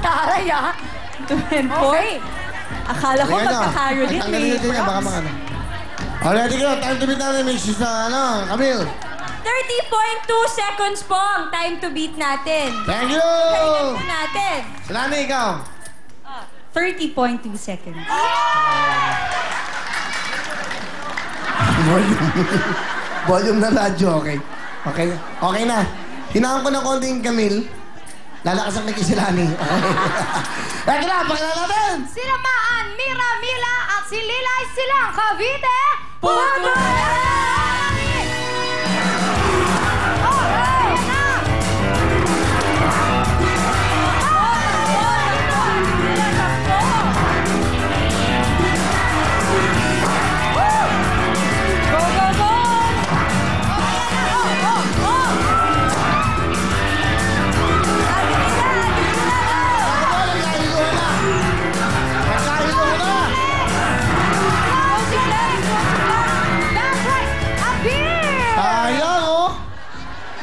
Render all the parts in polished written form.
taray, ah. 2 and 4. Akala ko magkakarolit. Tanggalin natin yan, baka makano. Already go, time to beat natin, Mrs. Camille. 30.2 seconds po ang time to beat natin. Thank you! Kailan po natin? Salani, ikaw. 30.2 seconds. Volume na radyo, okay. Okay, okay na. Hinaan ko ng konting Camille. Lalakasan ni Kisilani. Okay. Eka na, pakilala natin! Sinamaan, Mira, Mila, at si Lilay silang Cavite. Puto!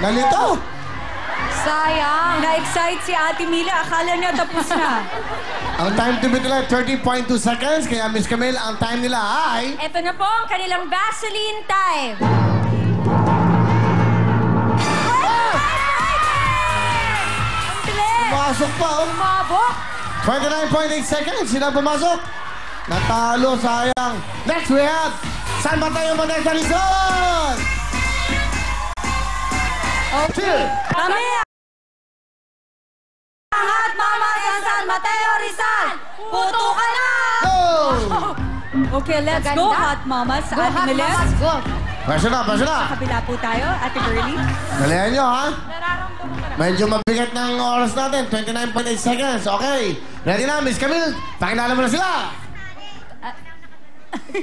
Ganito! Sayang. Na-excite si Ate Mila. Akala niya tapos na. Ang time to beat nila, 30.2 seconds. Kaya, Miss Camille, ang time nila ay... Ito na po ang kanilang Vaseline time. Ang bilis! Pumasok pa, oh. Mabok. 29.8 seconds. Sino pumasok? Natalo, sayang. Next, we have San Mateo Modesta Lizon! Okay. Kami ang Hot Mama sa San Mateo Rizal. Puto ka na! Go! Okay, let's Maganda. go, Hot Mamas. Go, Ate hot Miles. mamas, go. Pasyo na, pasyo na. Kabila po tayo, Ate Girlie. Dalihan nyo, ha? Medyo mabigat ng oras natin. 29.8 seconds. Okay. Ready na, Miss Camille. Pakilala mo na sila.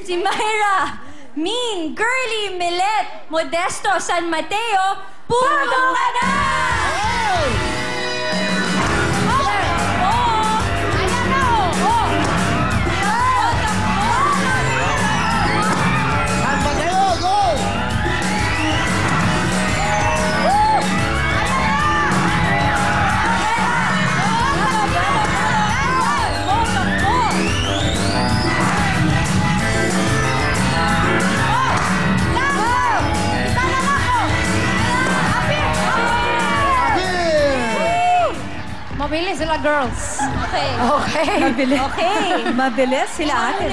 Si Myra, Min, Girlie, Milet, Modesto, San Mateo, puto ka na! Ayan na, oh. San Mateo, go! Mabilis sila, girls. Okay. Okay. Mabilis. Okay. Mabilis sila ate.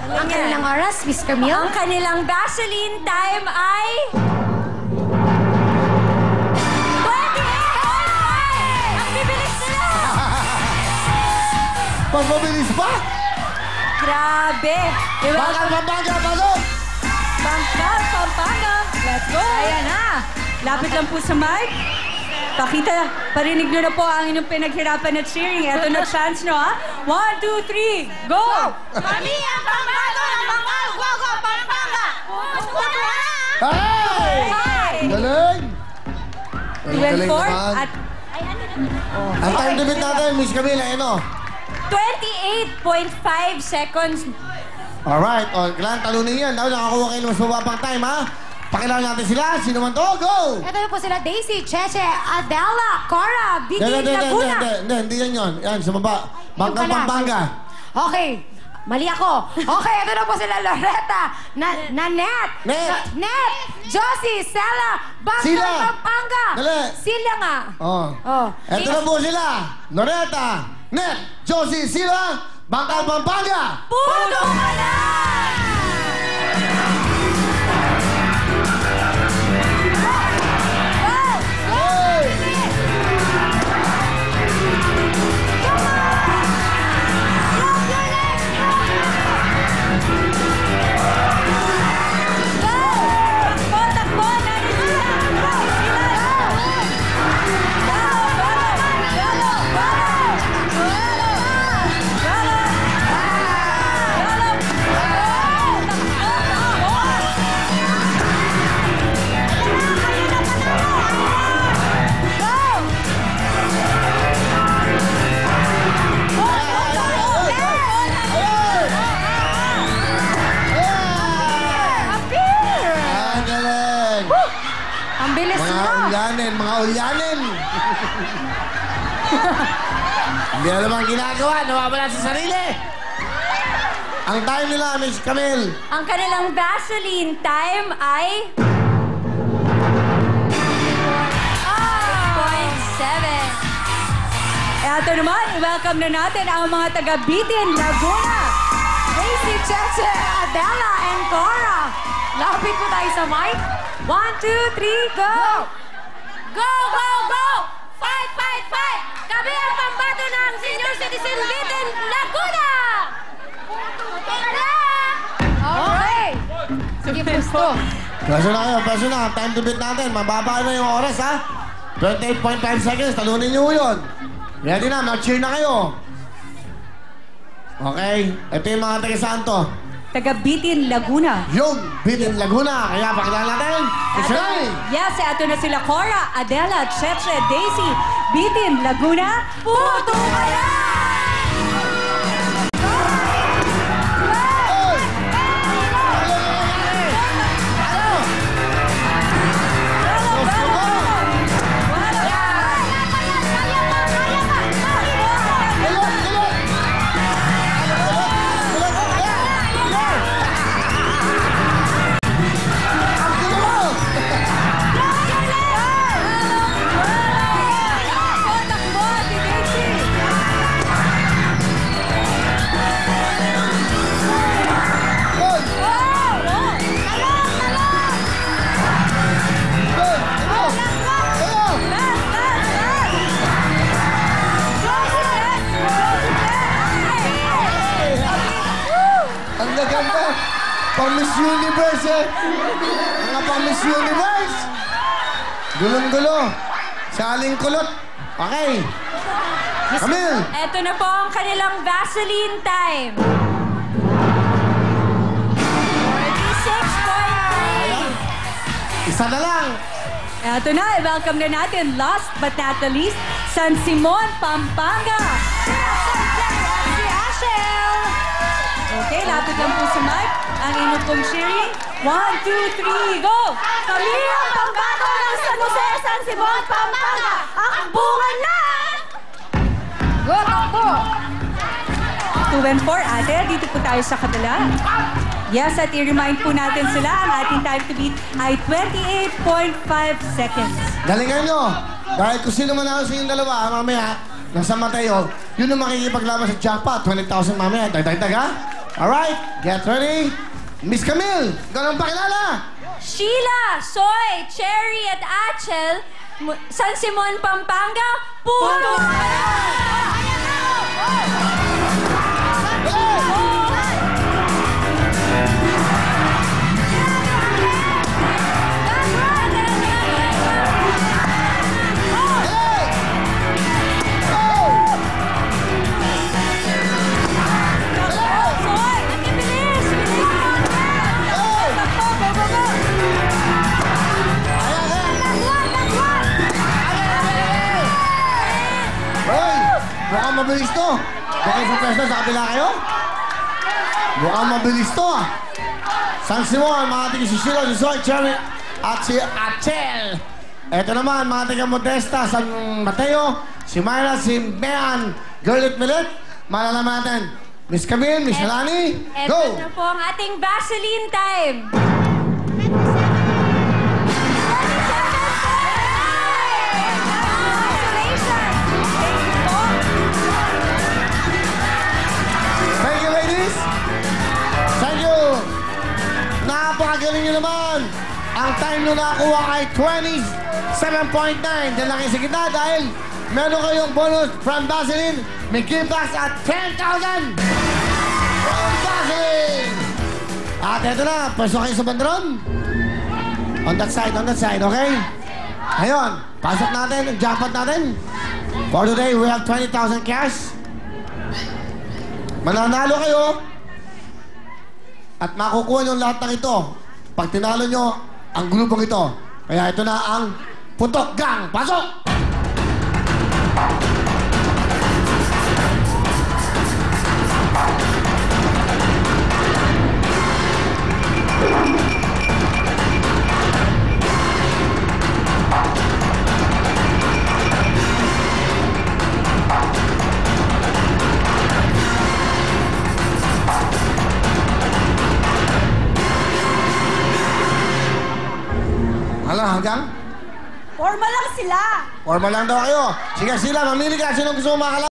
Ang kanilang oras, Miss Camille. Ang kanilang Vaseline time ay... 28.5! Ang bibilis nila! Mas mabilis pa? Grabe! Diba? Bakal, Pampanga, pasok! Bangkal, Pampanga! Let's go! Ayan na! Lapit lang po sa mic. Pakita, parinig nyo na po ang inyong pinaghirapan at cheering. Ito na chance nyo, ha? 1, 2, 3, go! Kami ang pambato ng Bangkal, Guago, Pampanga. Puto ka na! Hey! Hi! Galing! 2 and 4 at Ang time to beat natin, Miss Camille, ano? 28.5 seconds. Alright, kailangan talunin yan. Daw nakakuha kayo ng mas mababang time, ha? Pakilala natin sila. Sino man to? Go! Ito na po sila, Daisy, Cheche, Adela, Cora, Vicky, Laguna. Hindi yan yun. Yan, sa baba. Bangkal, Yung pala. Pampanga. Okay. Mali ako. Okay, ito na po sila, Loretta, Nanette, Net, Josie, Sela, Bangkal, Sila. Pampanga. Dali. Sila nga. Oh. Oh. Eto na po sila. Loretta, Net, Josie, Sila, Bangkal, Pampanga. Puto ka na! Ang bilis Mga mo. ulyanin, mga ulyanin. Hindi na naman ginagawa. Nawawala sa sarili. Ang time nila, Miss Camille. Ang kanilang Vaseline time ay... 6.7. Eto naman, welcome na natin ang mga taga-Bitin, Laguna. Daisy, Cheche, Adela, and Cora. Lapit po tayo sa mic. 1, 2, 3, go! Go, go, go! Fight, fight, fight! Kami ang pambato ng Senior Citizen Bitin Laguna! Tara! Okay. Sige, pusto. Pwesto na kayo, pwesto na. Time to beat natin. Mababa na yung oras, ha? 28.5 seconds. Talunin niyo yun. Ready na, mag-cheer na kayo. Okay. Ito yung mga taga-santo. Taga-Bitin, Laguna. Yung Bitin Laguna. Kaya pakilala natin. Michelle. Yes, eto na sila Cora, Adela, Cheche, Daisy, Bitin, Laguna. Puto ka na! Ang gaganda. Pang Miss Universe, eh. Mga pang Miss Universe. Gulong-gulo. Saling kulot. Okay. Camille. Eto na po ang kanilang Vaseline time. 46.3. Isa na lang. Eto na, welcome na natin, last but not the least, San Simon, Pampanga. Si Ashel. Okay, lapit lang po sa mic. Ang inyong pong cheering. 1, 2, 3, go! Kami ang pambato ng San Jose, San Simon, Pampanga. Ang bunga na! Go, takbo! 2 and 4, ate, dito po tayo sa kabila. Yes, at i-remind po natin sila, ang ating time to beat ay 28.5 seconds. Galingan nyo. Dahil kung sino manalo sa inyong dalawa, mamaya, nasa Mateo, yun ang makikipaglaban sa jackpot. 20,000 mamaya. Dagdag, ha? Alright, get ready. Miss Camille, ikaw ang pakilala. Sheila, Soy, Cherry at Achel, San Simon, Pampanga, puto ka na! Mukhang mabilis to. Bakit sa pwesto, sa kabila kayo? Mukhang mabilis to, ah. San Simon, mga tiga si Sheila, si Zoe, Cherry, at si Achel. Ito naman, mga tiga Modesta, San Mateo, si Myra, si Mean, Girlit Milit. Malalaman natin. Miss Camille, Miss Melanie, go! Ito na po ang ating Vaseline time. Thank you, ladies. Thank you. Napakagaling nyo naman. Ang time nyo nakakuha ay 27.9. Diyan lang kayo sa gitna dahil meron kayong bonus from Vaseline. May givebacks at 10,000 from Vaseline. At eto na, pwesto kayo sa bandron. On that side, okay? Ngayon, pasok natin ang jackpot natin. For today, we have 20,000 cash. Mananalo kayo at makukuha nyo lahat ng ito pag tinalo nyo ang grupong ito. Kaya ito na ang Putok Gang. Pasok! Hala, hanggang? Forma lang sila. Formal lang daw kayo. Sige sila, mamili ka. Sino gusto mo makalaban?